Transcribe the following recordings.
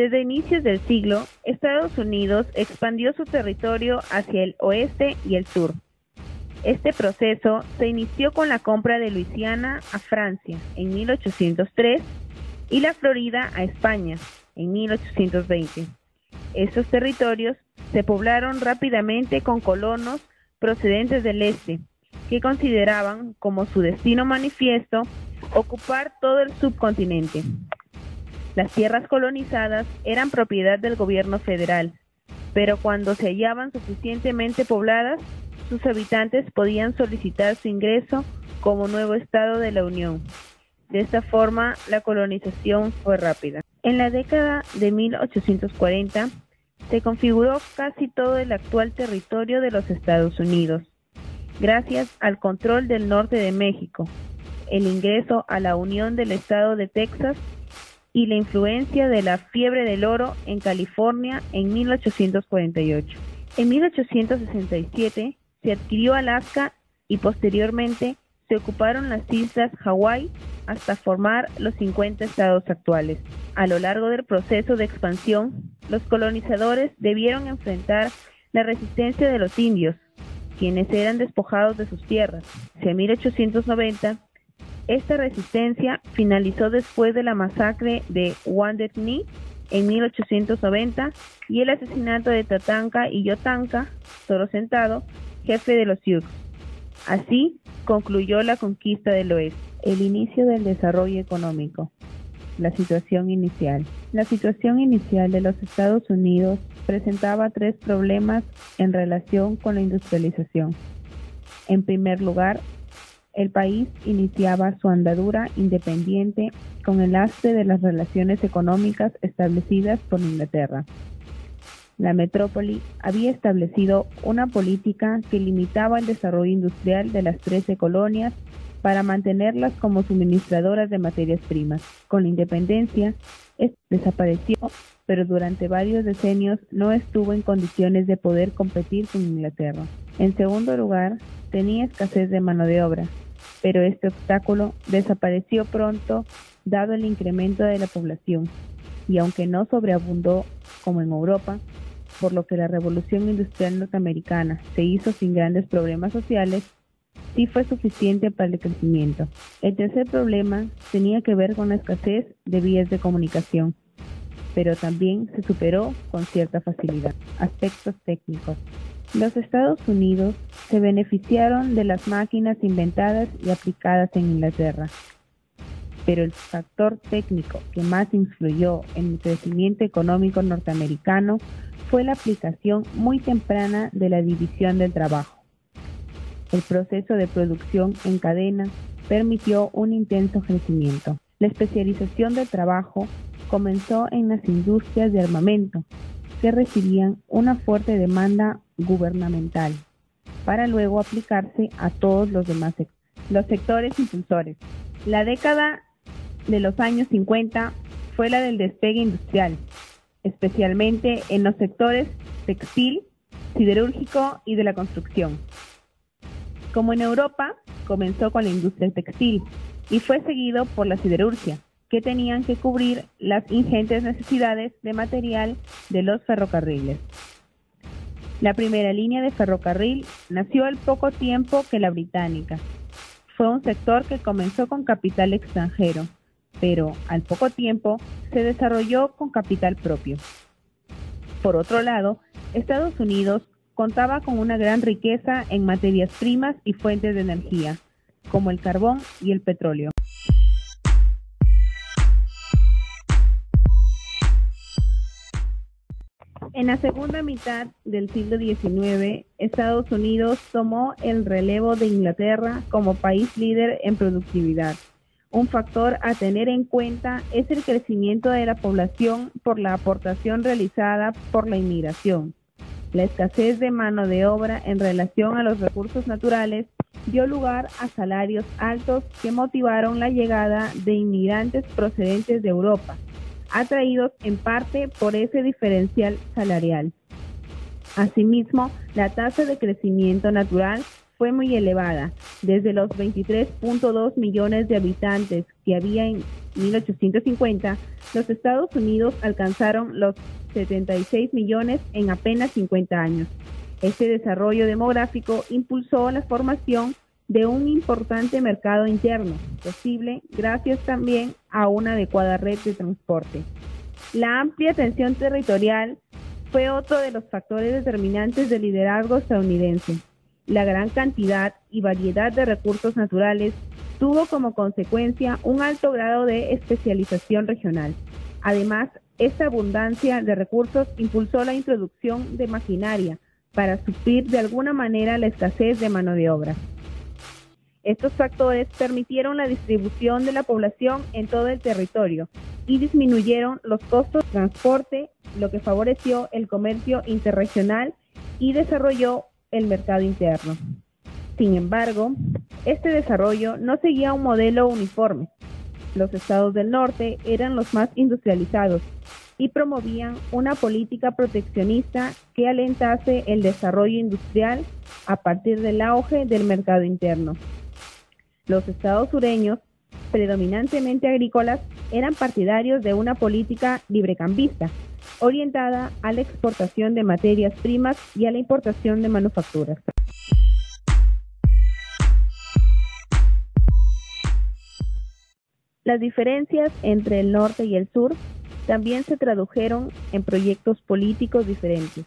Desde inicios del siglo, Estados Unidos expandió su territorio hacia el oeste y el sur. Este proceso se inició con la compra de Luisiana a Francia en 1803 y la Florida a España en 1820. Estos territorios se poblaron rápidamente con colonos procedentes del este, que consideraban como su destino manifiesto ocupar todo el subcontinente. Las tierras colonizadas eran propiedad del gobierno federal, pero cuando se hallaban suficientemente pobladas, sus habitantes podían solicitar su ingreso como nuevo estado de la Unión. De esta forma, la colonización fue rápida. En la década de 1840, se configuró casi todo el actual territorio de los Estados Unidos, gracias al control del norte de México, el ingreso a la Unión del estado de Texas y la influencia de la fiebre del oro en California en 1848. En 1867 se adquirió Alaska y posteriormente se ocuparon las islas Hawái hasta formar los 50 estados actuales. A lo largo del proceso de expansión, los colonizadores debieron enfrentar la resistencia de los indios, quienes eran despojados de sus tierras. Hacia 1890, esta resistencia finalizó después de la masacre de Wounded Knee en 1890 y el asesinato de Tatanka y Yotanka, Toro Sentado, jefe de los Sioux. Así concluyó la conquista del oeste. El inicio del desarrollo económico. La situación inicial. La situación inicial de los Estados Unidos presentaba tres problemas en relación con la industrialización. En primer lugar, el país iniciaba su andadura independiente con el lastre de las relaciones económicas establecidas por Inglaterra. La metrópoli había establecido una política que limitaba el desarrollo industrial de las 13 colonias para mantenerlas como suministradoras de materias primas. Con la independencia, esto desapareció, pero durante varios decenios no estuvo en condiciones de poder competir con Inglaterra. En segundo lugar, tenía escasez de mano de obra, pero este obstáculo desapareció pronto dado el incremento de la población, y aunque no sobreabundó como en Europa, por lo que la revolución industrial norteamericana se hizo sin grandes problemas sociales, sí fue suficiente para el crecimiento. El tercer problema tenía que ver con la escasez de vías de comunicación, pero también se superó con cierta facilidad. Aspectos técnicos. Los Estados Unidos se beneficiaron de las máquinas inventadas y aplicadas en Inglaterra, pero el factor técnico que más influyó en el crecimiento económico norteamericano fue la aplicación muy temprana de la división del trabajo. El proceso de producción en cadena permitió un intenso crecimiento. La especialización del trabajo comenzó en las industrias de armamento, que recibían una fuerte demanda gubernamental, para luego aplicarse a todos los demás sectores. Los sectores impulsores. La década de los años 50 fue la del despegue industrial, especialmente en los sectores textil, siderúrgico y de la construcción. Como en Europa, comenzó con la industria textil y fue seguido por la siderurgia, que tenían que cubrir las ingentes necesidades de material de los ferrocarriles. La primera línea de ferrocarril nació al poco tiempo que la británica. Fue un sector que comenzó con capital extranjero, pero al poco tiempo se desarrolló con capital propio. Por otro lado, Estados Unidos contaba con una gran riqueza en materias primas y fuentes de energía, como el carbón y el petróleo. En la segunda mitad del siglo XIX, Estados Unidos tomó el relevo de Inglaterra como país líder en productividad. Un factor a tener en cuenta es el crecimiento de la población por la aportación realizada por la inmigración. La escasez de mano de obra en relación a los recursos naturales dio lugar a salarios altos que motivaron la llegada de inmigrantes procedentes de Europa, atraídos en parte por ese diferencial salarial. Asimismo, la tasa de crecimiento natural fue muy elevada, desde los 23.2 millones de habitantes que había en 1850 Los Estados Unidos alcanzaron los 76 millones en apenas 50 años. Este desarrollo demográfico impulsó la formación de un importante mercado interno, posible gracias también a una adecuada red de transporte. La amplia extensión territorial fue otro de los factores determinantes del liderazgo estadounidense. La gran cantidad y variedad de recursos naturales tuvo como consecuencia un alto grado de especialización regional. Además, esta abundancia de recursos impulsó la introducción de maquinaria para suplir de alguna manera la escasez de mano de obra. Estos factores permitieron la distribución de la población en todo el territorio y disminuyeron los costos de transporte, lo que favoreció el comercio interregional y desarrolló el mercado interno. Sin embargo, este desarrollo no seguía un modelo uniforme. Los estados del norte eran los más industrializados y promovían una política proteccionista que alentase el desarrollo industrial a partir del auge del mercado interno. Los estados sureños, predominantemente agrícolas, eran partidarios de una política librecambista, orientada a la exportación de materias primas y a la importación de manufacturas. Las diferencias entre el norte y el sur también se tradujeron en proyectos políticos diferentes.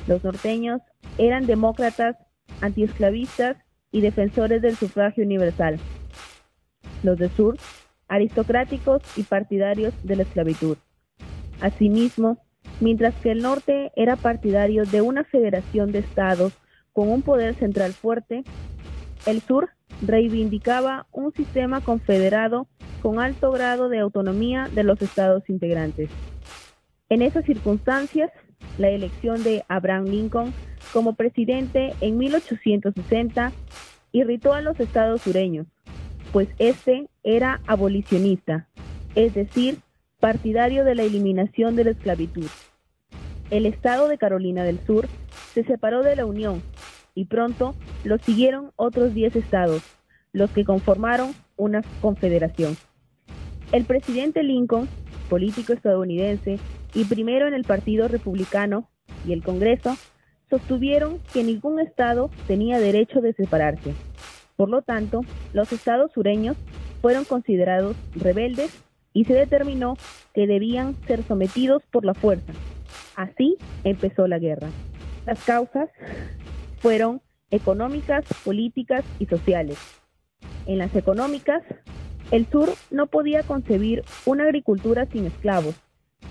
Los norteños eran demócratas, antiesclavistas y defensores del sufragio universal. Los del sur, aristocráticos y partidarios de la esclavitud. Asimismo, mientras que el norte era partidario de una federación de estados con un poder central fuerte, el sur reivindicaba un sistema confederado con alto grado de autonomía de los estados integrantes. En esas circunstancias, la elección de Abraham Lincoln como presidente en 1860 irritó a los estados sureños, pues este era abolicionista, es decir, partidario de la eliminación de la esclavitud. El estado de Carolina del Sur se separó de la Unión y pronto lo siguieron otros 10 estados, los que conformaron una confederación. El presidente Lincoln, político estadounidense y primero en el Partido Republicano, y el Congreso sostuvieron que ningún estado tenía derecho de separarse. Por lo tanto, los estados sureños fueron considerados rebeldes y se determinó que debían ser sometidos por la fuerza. Así empezó la guerra. Las causas fueron económicas, políticas y sociales. En las económicas, el sur no podía concebir una agricultura sin esclavos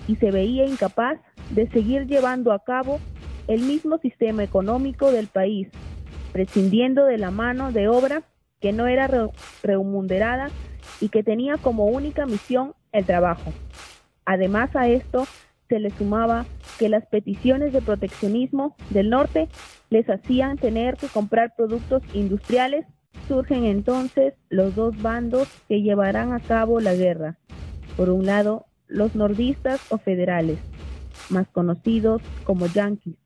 y se veía incapaz de seguir llevando a cabo el mismo sistema económico del país, prescindiendo de la mano de obra que no era remunerada y que tenía como única misión el trabajo. Además a esto se le sumaba que las peticiones de proteccionismo del norte les hacían tener que comprar productos industriales. Surgen entonces los dos bandos que llevarán a cabo la guerra. Por un lado, los nordistas o federales, más conocidos como yanquis,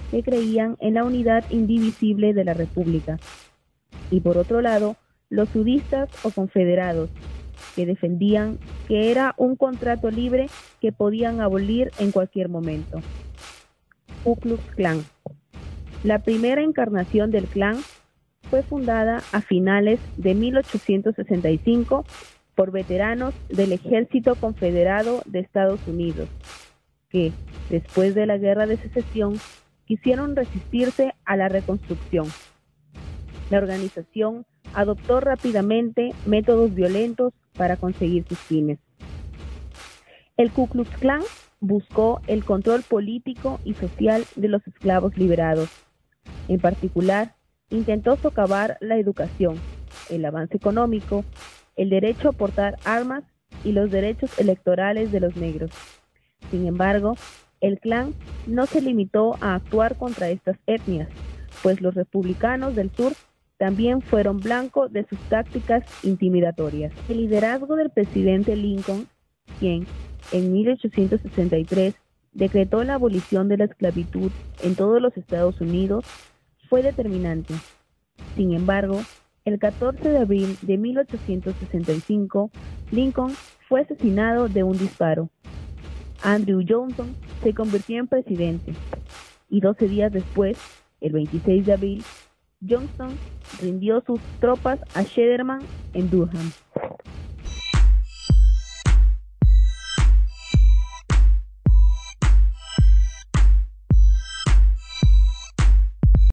que creían en la unidad indivisible de la República. Y por otro lado, los sudistas o confederados, que defendían que era un contrato libre que podían abolir en cualquier momento. Ku Klux Klan. La primera encarnación del Klan fue fundada a finales de 1865 por veteranos del Ejército Confederado de Estados Unidos, que, después de la Guerra de Secesión, quisieron resistirse a la reconstrucción. La organización adoptó rápidamente métodos violentos para conseguir sus fines. El Ku Klux Klan buscó el control político y social de los esclavos liberados. En particular, intentó socavar la educación, el avance económico, el derecho a portar armas y los derechos electorales de los negros. Sin embargo, el Klan no se limitó a actuar contra estas etnias, pues los republicanos del sur también fueron blanco de sus tácticas intimidatorias. El liderazgo del presidente Lincoln, quien en 1863 decretó la abolición de la esclavitud en todos los Estados Unidos, fue determinante. Sin embargo, el 14 de abril de 1865 Lincoln fue asesinado de un disparo. Andrew Johnson se convirtió en presidente y 12 días después, el 26 de abril, Johnston rindió sus tropas a Sherman en Durham.